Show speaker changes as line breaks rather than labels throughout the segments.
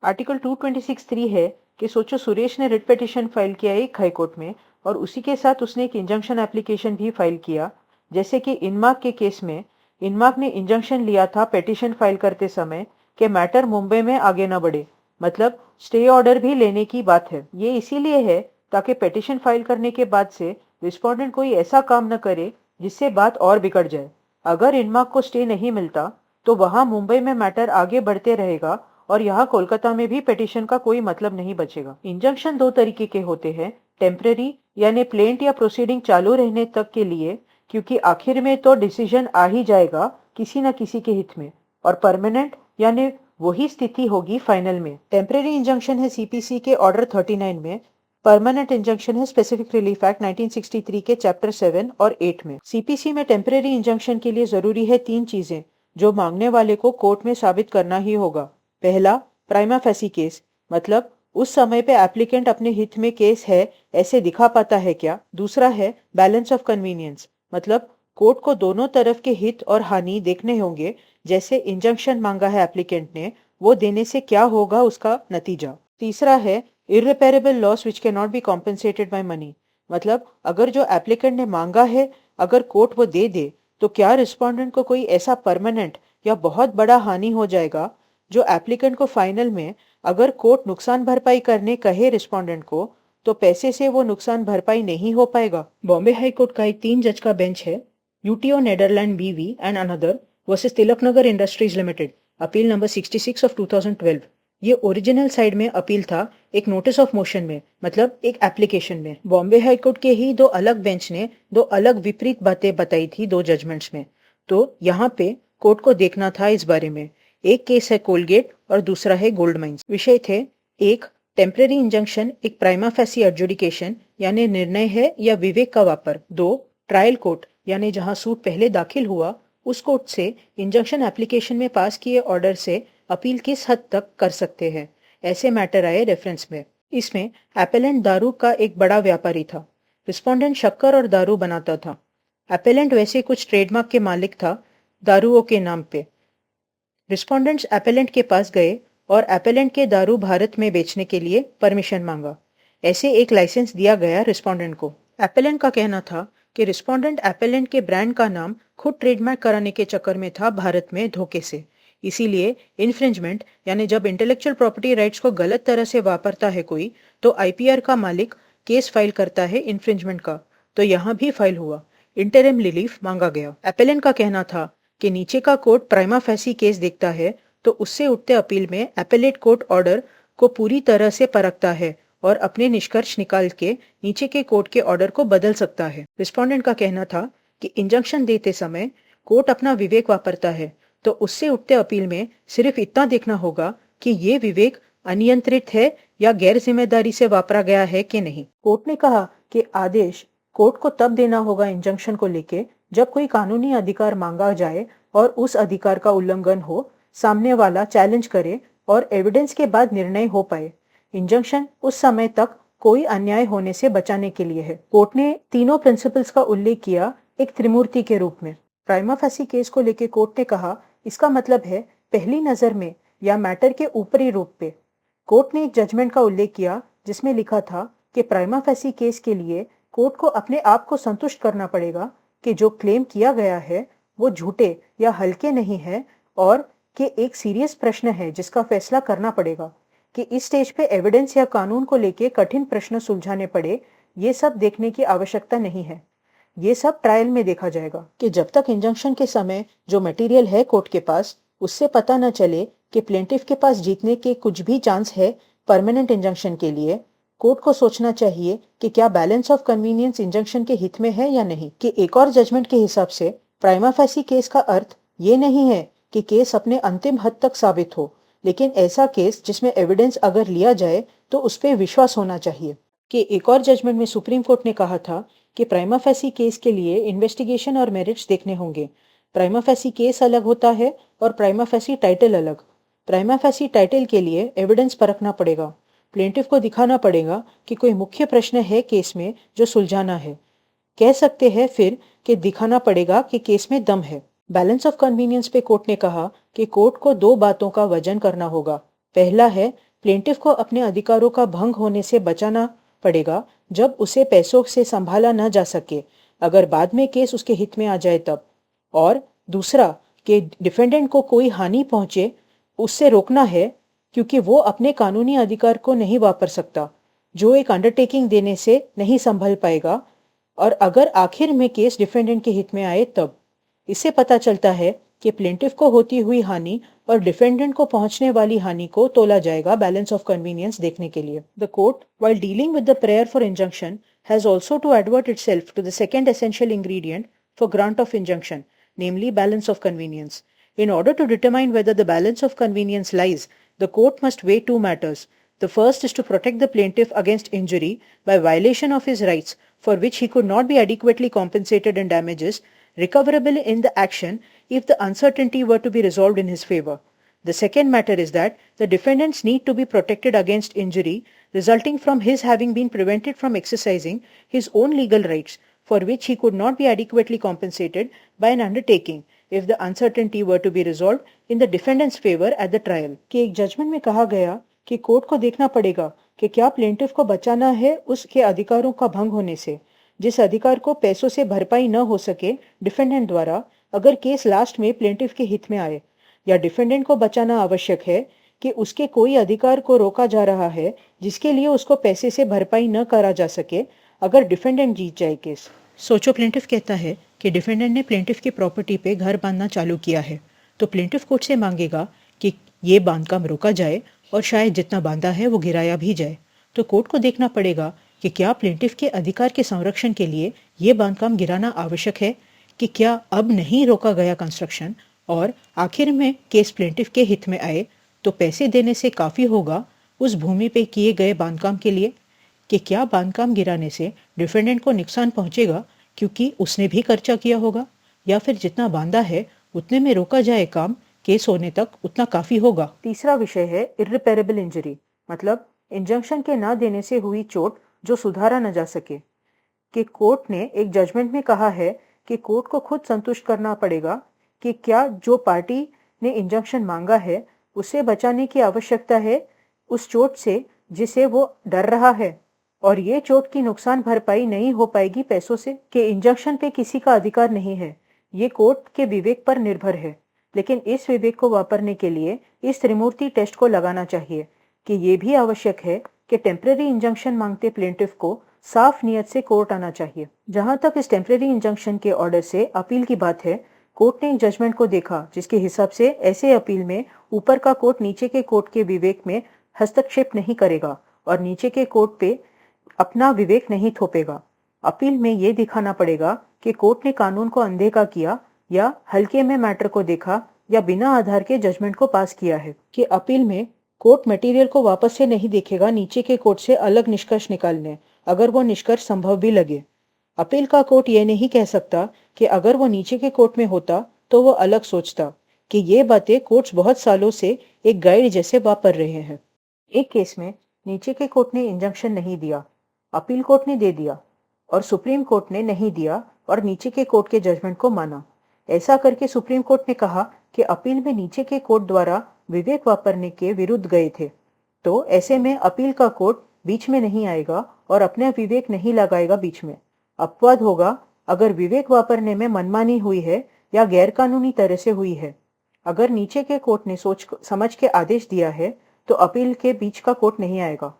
Article 226(3 है कि सोचो सुरेश ने रिट पिटीशन फाइल किया एक हाई कोर्ट में और उसी के साथ उसने एक इंजंक्शन एप्लीकेशन भी फाइल किया। जैसे कि इनमार्क के केस में इनमार्क ने इंजंक्शन लिया था पिटीशन फाइल करते समय कि मैटर मुंबई में आगे न बढ़े, मतलब स्टे ऑर्डर भी लेने की बात है। ये इसीलिए है ताकि पिटीशन फाइल करने के बाद से रिस्पोंडेंट कोई ऐसा काम न करे जिससे बात और बिगड़ जाए। अगर इनमार्क को स्टे नहीं मिलता तो वहां मुंबई में मैटर आगे बढ़ते रहेगा और यहाँ कोलकाता में भी पिटीशन का कोई मतलब नहीं बचेगा। इंजंक्शन दो तरीके के होते हैं, टेम्पररी यानी प्लेंट या प्रोसीडिंग चालू रहने तक के लिए, क्योंकि आखिर में तो डिसीजन आ ही जाएगा किसी न किसी के हित में, और परमानेंट यानी वही स्थिति होगी फाइनल में। टेम्पररी इंजंक्शन है सीपीसी के ऑर्डर 39 में, परमानेंट इंजंक्शन है स्पेसिफिक रिलीफ एक्ट 1963 के चैप्टर 7 और 8 में। सीपीसी में टेम्पररी इंजंक्शन के लिए जरूरी है 3 चीजें जो मांगने वाले को कोर्ट में साबित करना ही होगा। पहला, प्राइमा फेसी केस, मतलब उस समय पे एप्लीकेंट अपने हित में केस है ऐसे दिखा पाता है क्या। दूसरा है बैलेंस ऑफ कन्वीनियंस, मतलब कोर्ट को दोनों तरफ के हित और हानि देखने होंगे। जैसे इंजंक्शन मांगा है एप्लीकेंट ने, वो देने से क्या होगा उसका नतीजा। तीसरा है irreparable loss which can not be compensated by money, मतलब अगर जो एप्लीकेंट ने मांगा है अगर कोर्ट वो दे दे तो क्या रिस्पोंडेंट को कोई ऐसा परमानेंट या बहुत बड़ा हानि हो जाएगा जो एप्लीकेंट को फाइनल में अगर कोर्ट नुकसान भरपाई करने कहे रिस्पोंडेंट को तो पैसे से वो नुकसान भरपाई नहीं हो पाएगा। बॉम्बे हाई कोर्ट का एक 3 जज का बेंच है, यूटीओ नेदरलैंड बीवी and another versus Tilaknagar industries limited, appeal number 66 of 2012। ये ओरिजिनल साइड में अपील था, एक नोटिस ऑफ मोशन में, मतलब एक एप्लीकेशन में। बॉम्बे हाई कोर्ट के ही दो अलग बेंच ने दो अलग विपरीत बातें बताई थी दो जजमेंट्स में, तो यहाँ पे कोर्ट को देखना था इस बारे में। एक केस है कोलगेट और दूसरा है गोल्ड माइंस। विषय थे, एक, टेम्पररी इंजंक्शन एक प्राइमा फेसी एडजुडिकेशन यानी निर्णय है या विवेक का वापर। दो, ट्रायल कोर्ट यानी जहां सूट पहले दाखिल हुआ उस कोर्ट से इंजंक्शन एप्लीकेशन में पास किए ऑर्डर से अपील किस हद तक कर सकते हैं। ऐसे मैटर आए रेफरेंस में। इसमें एपेलेंट दारू का एक बड़ा व्यापारी था, रिस्पोंडेंट शक्कर और दारू बनाता था। एपेलेंट वैसे कुछ ट्रेडमार्क के मालिक था दारुओं के नाम पे। रिस्पोंडेंट्स एपेलेंट के पास गए और एपेलेंट के दारू भारत में बेचने के लिए परमिशन मांगा। ऐसे एक लाइसेंस दिया गया रिस्पोंडेंट को। एपेलेंट का कहना था कि रिस्पोंडेंट एपेलेंट के ब्रांड का नाम खुद ट्रेडमार्क कराने के चक्कर में था भारत में धोखे से, इसीलिए इन्फ्रिंजमेंट यानी जब इंटेलेक्चुअल प्रॉपर्टी राइट्स को गलत तरह से वापरता है कोई तो आईपीआर का मालिक केस फाइल करता है इन्फ्रिंजमेंट का। तो यहाँ भी फाइल हुआ, इंटरिम रिलीफ मांगा गया। एपेलेंट का कहना था कि नीचे का कोर्ट प्राइमा फेसी केस देखता है तो उससे उठते अपील में एपेलेट कोर्ट ऑर्डर को पूरी तरह से परखता है और अपने निष्कर्ष निकाल के नीचे के कोर्ट के ऑर्डर को बदल सकता है। रिस्पोंडेंट का कहना था कि इंजंक्शन देते समय कोर्ट अपना विवेक वापरता है तो उससे उठते अपील में सिर्फ इतना देखना होगा कि ये विवेक अनियंत्रित है या गैर जिम्मेदारी से वापरा गया है कि नहीं। कोर्ट ने कहा कि आदेश कोर्ट को तब देना होगा इंजंक्शन को लेके जब कोई कानूनी अधिकार मांगा जाए और उस अधिकार का उल्लंघन हो, सामने वाला चैलेंज करे और एविडेंस के बाद निर्णय हो पाए। इंजंक्शन उस समय तक कोई अन्याय होने से बचाने के लिए है। कोर्ट ने तीनों प्रिंसिपल्स का उल्लेख किया एक त्रिमूर्ति के रूप में। प्राइमा फेसी केस को लेकर कोर्ट ने कहा इसका मतलब है पहली नजर में या मैटर के ऊपरी रूप पे। कोर्ट ने एक जजमेंट का उल्लेख किया जिसमें लिखा था कि प्राइमा फेसी केस के लिए कोर्ट को अपने आप को संतुष्ट करना पड़ेगा कि जो क्लेम किया गया है वो झूठे या हल्के नहीं है और कि एक सीरियस प्रश्न है जिसका फैसला करना पड़ेगा, कि इस स्टेज पे एविडेंस या कानून को लेके कठिन प्रश्न सुलझाने पड़े, ये सब देखने की आवश्यकता नहीं है। ये सब ट्रायल में देखा जाएगा कि जब तक इंजंक्शन के समय जो मटेरियल है कोर्ट के पास उससे पता न चले कि प्लेंटिफ के पास जीतने के कुछ भी चांस है परमानेंट इंजंक्शन के लिए, कोर्ट को सोचना चाहिए कि क्या बैलेंस ऑफ कन्वीनियंस इंजंक्शन के हित में है या नहीं। कि एक और जजमेंट के हिसाब से प्राइमा फेसी केस का अर्थ ये नहीं है कि केस अपने अंतिम हद तक साबित हो, लेकिन ऐसा केस जिसमें एविडेंस अगर लिया जाए तो उस पर विश्वास होना चाहिए। कि एक और जजमेंट में सुप्रीम कोर्ट ने कहा था कि प्राइमा फेसी केस के लिए इन्वेस्टिगेशन और मेरिट्स देखने होंगे। प्राइमा फेसी केस अलग होता है और प्राइमा फेसी टाइटल अलग। प्राइमा फेसी टाइटल के लिए एविडेंस परखना पड़ेगा, प्लेंटिफ को दिखाना पड़ेगा कि कोई मुख्य प्रश्न है केस में जो सुलझाना है। कह सकते हैं फिर कि दिखाना पड़ेगा कि केस में दम है। बैलेंस ऑफ कन्वीनियंस पे कोर्ट ने कहा कि कोर्ट को दो बातों का वजन करना होगा। पहला है प्लेंटिफ को अपने अधिकारों का भंग होने से बचाना पड़ेगा जब उसे पैसों से संभाला न जा सके, अगर बाद में केस उसके हित में आ जाए तब। और दूसरा कि डिफेंडेंट को कोई हानि पहुंचे उससे रोकना है, क्योंकि वो अपने कानूनी अधिकार को नहीं वापर सकता जो एक अंडरटेकिंग देने से नहीं संभल पाएगा, और अगर आखिर में केस डिफेंडेंट के हित में आए तब। इससे पता चलता है कि प्लेंटिफ को होती हुई हानि और डिफेंडेंट को पहुंचने वाली हानि को तोला जाएगा बैलेंस ऑफ कन्वीनियंस देखने के लिए। The court, while dealing with the prayer for injunction, has also to advert itself to the second essential ingredient for grant of injunction, namely balance of convenience. In order to determine whether the balance of convenience lies, the court must weigh two matters. The first is to protect the plaintiff against injury by violation of his rights for which he could not be adequately compensated in damages recoverable in the action if the uncertainty were to be resolved in his favor. The second matter is that the defendants need to be protected against injury resulting from his having been prevented from exercising his own legal rights for which he could not be adequately compensated by an undertaking if the uncertainty were to be resolved in the defendant's favor at the trial. कि एक judgement में कहा गया कि court को देखना पड़ेगा कि क्या प्लेंटिफ को बचाना है उसके अधिकारों का भंग होने से, जिस अधिकार को पैसों से भरपाई न हो सके डिफेंडेंट द्वारा अगर केस लास्ट में प्लेंटिफ के हित में आए, या डिफेंडेंट को बचाना आवश्यक है कि उसके कोई अधिकार को रोका जा रहा है जिसके लिए उसको पैसे से भरपाई न करा जा सके अगर डिफेंडेंट जीत जाए केस। सोचो, प्लेंटिफ कहता है कि डिफेंडेंट ने प्लेंटिफ की प्रॉपर्टी पे घर बांधना चालू किया है, तो प्लेंटिफ कोर्ट से मांगेगा कि ये बांधकाम रोका जाए और शायद जितना बांधा है वो गिराया भी जाए। तो कोर्ट को देखना पड़ेगा कि क्या प्लेंटिफ के अधिकार के संरक्षण के लिए ये बांधकाम गिराना आवश्यक है, कि क्या अब नहीं रोका गया कंस्ट्रक्शन और आखिर में केस प्लेंटिफ के हित में आए तो पैसे देने से काफ़ी होगा उस भूमि पे किए गए बांधकाम के लिए, कि क्या बांधकाम गिराने से डिफेंडेंट को नुकसान पहुंचेगा क्योंकि उसने भी खर्चा किया होगा, या फिर जितना बांधा है उतने में रोका जाए काम केस होने तक उतना काफ़ी होगा। तीसरा विषय है इर्रिपेरेबल इंजरी, मतलब इंजंक्शन के ना देने से हुई चोट जो सुधारा न जा सके। कि कोर्ट ने एक जजमेंट में कहा है कि कोर्ट को खुद संतुष्ट करना पड़ेगा कि क्या जो पार्टी ने इंजंक्शन मांगा है उसे बचाने की आवश्यकता है उस चोट से जिसे वो डर रहा है, और ये चोट की नुकसान भरपाई नहीं हो पाएगी पैसों से, कि इंजंक्शन पे किसी का अधिकार नहीं है। ये कोर्ट के विवेक पर निर्भर है, लेकिन इस विवेक को वापरने के लिए इस त्रिमूर्ति टेस्ट को लगाना चाहिए कि ये भी आवश्यक है कि टेम्परेरी इंजंक्शन मांगते प्लेंटिफ को साफ नियत से कोर्ट आना चाहिए। जहां तक इस टेम्परेरी इंजंक्शन के ऑर्डर से अपील की बात है, कोर्ट ने एक जजमेंट को देखा जिसके हिसाब से ऐसे अपील में ऊपर का कोर्ट नीचे के कोर्ट के विवेक में हस्तक्षेप नहीं करेगा और नीचे के कोर्ट पे अपना विवेक नहीं थोपेगा। अपील में ये दिखाना पड़ेगा कि कोर्ट ने कानून को अनदेखा किया या हल्के में मैटर को देखा या बिना आधार के जजमेंट को पास किया है। कि अपील में कोर्ट मटेरियल को वापस से नहीं देखेगा नीचे के कोर्ट से अलग निष्कर्ष निकालने, अगर वो निष्कर्ष संभव भी लगे। अपील का कोर्ट ये नहीं कह सकता कि अगर वो नीचे के कोर्ट में होता तो वो अलग सोचता, कि ये बातें कोर्ट्स बहुत सालों से एक गाइड जैसे वापर रहे हैं। एक केस में नीचे के कोर्ट ने इंजंक्शन नहीं दिया, अपील कोर्ट ने दे दिया, और सुप्रीम कोर्ट ने नहीं दिया और नीचे के कोर्ट के जजमेंट को माना। ऐसा करके सुप्रीम कोर्ट ने कहा कि अपील में नीचे के कोर्ट द्वारा विवेक वापरने के विरुद्ध गए थे, तो ऐसे में अपील का कोर्ट बीच में नहीं आएगा और अपने विवेक नहीं लगाएगा बीच में। अपवाद होगा अगर विवेक वापरने में मनमानी हुई है या गैरकानूनी तरह से हुई है। अगर नीचे के कोर्ट ने सोच समझ के आदेश दिया है तो अपील के बीच का कोर्ट नहीं आएगा।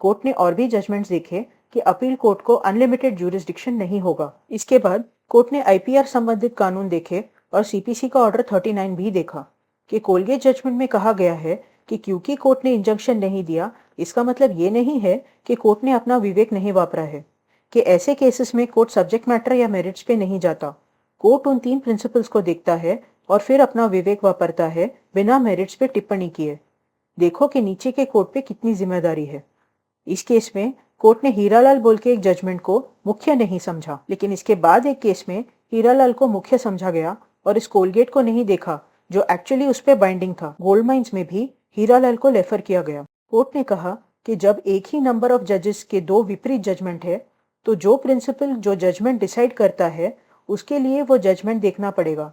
कोर्ट ने और भी जजमेंट्स देखे कि अपील कोर्ट को अनलिमिटेड ज्यूरिसडिक्शन नहीं होगा। इसके बाद कोर्ट ने आईपीआर संबंधित कानून देखे और सीपीसी का ऑर्डर 39 भी देखा। कि कोलगेट जजमेंट में कहा गया है कि क्योंकि कोर्ट ने इंजंक्शन नहीं दिया इसका मतलब ये नहीं है कि कोर्ट ने अपना विवेक नहीं वापरा है। कि ऐसे केसेस में कोर्ट सब्जेक्ट मैटर या मेरिट्स पे नहीं जाता, कोर्ट उन 3 प्रिंसिपल्स को देखता है और फिर अपना विवेक वापरता है बिना मेरिट्स पे टिप्पणी किए। देखो कि नीचे के कोर्ट पे कितनी जिम्मेदारी है। इस केस में कोर्ट ने हीरालाल बोल के एक जजमेंट को मुख्य नहीं समझा, लेकिन इसके बाद एक केस में हीरालाल को मुख्य समझा गया और इस कोलगेट को नहीं देखा जो एक्चुअली उस पर बाइंडिंग था। गोल्ड माइंस में भी हीरालाल को रेफर किया गया। कोर्ट ने कहा कि जब एक ही नंबर ऑफ जजेस के 2 विपरीत जजमेंट है तो जो प्रिंसिपल जो जजमेंट डिसाइड करता है उसके लिए वो जजमेंट देखना पड़ेगा।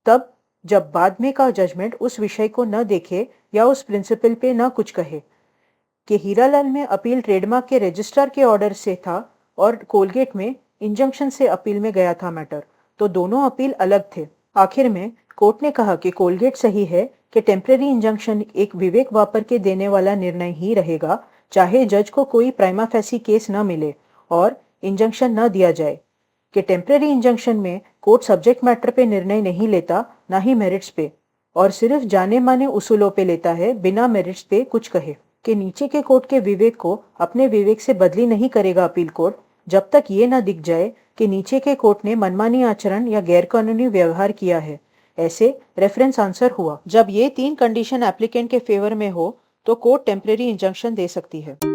तब जब बाद में का जजमेंट उस विषय को न देखे या उस प्रिंसिपल पे न कुछ कहे। कि हीरालाल में अपील ट्रेडमार्क के रजिस्ट्रार के ऑर्डर से था और कोलगेट में इंजंक्शन से अपील में गया था मैटर, तो दोनों अपील अलग थे। आखिर में कोर्ट ने कहा कि कोलगेट सही है कि टेम्परेरी इंजंक्शन एक विवेक वापर के देने वाला निर्णय ही रहेगा, चाहे जज को कोई प्राइमा फेसी केस न मिले और इंजंक्शन न दिया जाए। कि टेम्परेरी इंजंक्शन में कोर्ट सब्जेक्ट मैटर पे निर्णय नहीं लेता, ना ही मेरिट्स पे, और सिर्फ जाने माने उसूलों पे लेता है, बिना मेरिट्स पे कुछ कहे। कि नीचे के कोर्ट के विवेक को अपने विवेक से बदली नहीं करेगा अपील कोर्ट, जब तक ये न दिख जाए कि नीचे के कोर्ट ने मनमानी आचरण या गैरकानूनी व्यवहार किया है। ऐसे रेफरेंस आंसर हुआ। जब ये 3 कंडीशन एप्लीकेंट के फेवर में हो तो कोर्ट टेम्परेरी इंजंक्शन दे सकती है।